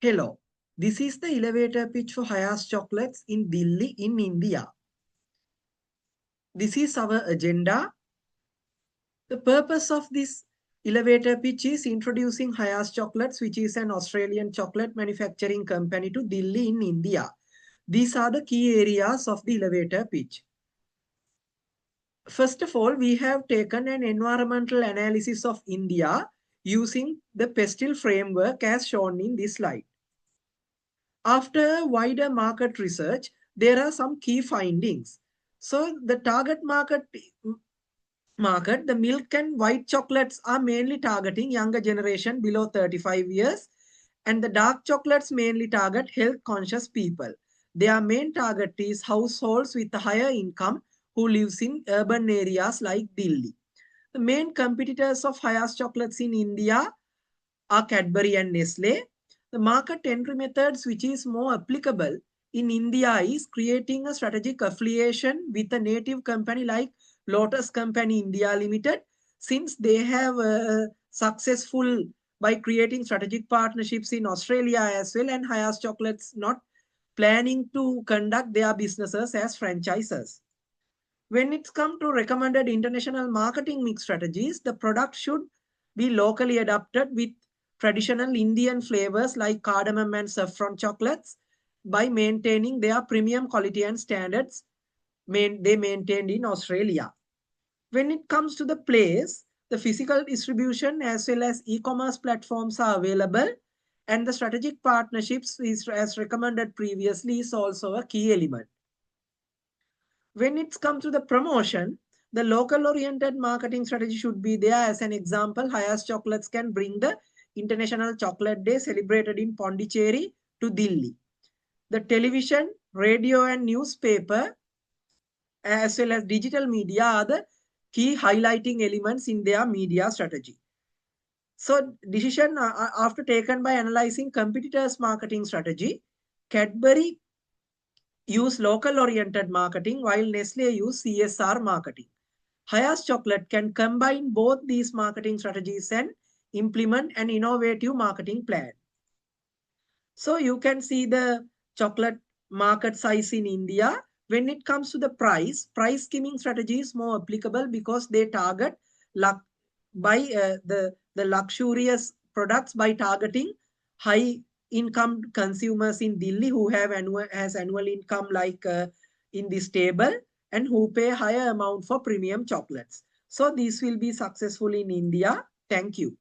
Hello, this is the elevator pitch for Hayas Chocolates in Delhi in India. This is our agenda. The purpose of this elevator pitch is introducing Hayas Chocolates, which is an Australian chocolate manufacturing company, to Delhi in India. These are the key areas of the elevator pitch. First of all, we have taken an environmental analysis of India using the PESTIL framework as shown in this slide. After wider market research, there are some key findings. So the target market, the milk and white chocolates are mainly targeting younger generation below 35 years, and the dark chocolates mainly target health conscious people. Their main target is households with a higher income who lives in urban areas like Delhi. The main competitors of Hayas chocolates in India are Cadbury and Nestle. The market entry methods which is more applicable in India is creating a strategic affiliation with a native company like Lotus Company India Limited, since they have successful by creating strategic partnerships in Australia as well, and Hayas Chocolates not planning to conduct their businesses as franchises. When it's come to recommended international marketing mix strategies, the product should be locally adapted with traditional Indian flavors like cardamom and saffron chocolates by maintaining their premium quality and standards they maintained in Australia. When it comes to the place, the physical distribution as well as e-commerce platforms are available, and the strategic partnerships is, as recommended previously, is also a key element. When it's come to the promotion, the local oriented marketing strategy should be there. As an example, Hayas Chocolates can bring the International Chocolate Day celebrated in Pondicherry to Delhi. The television, radio and newspaper as well as digital media are the key highlighting elements in their media strategy. So decision after taken by analyzing competitors' marketing strategy, Cadbury use local oriented marketing while Nestle use CSR marketing. Hayas Chocolate can combine both these marketing strategies and implement an innovative marketing plan. So you can see the chocolate market size in India. When it comes to the price skimming strategy is more applicable because they target the luxurious products by targeting high income consumers in Delhi who have annual income like in this table, and who pay higher amount for premium chocolates. So these will be successful in India. Thank you.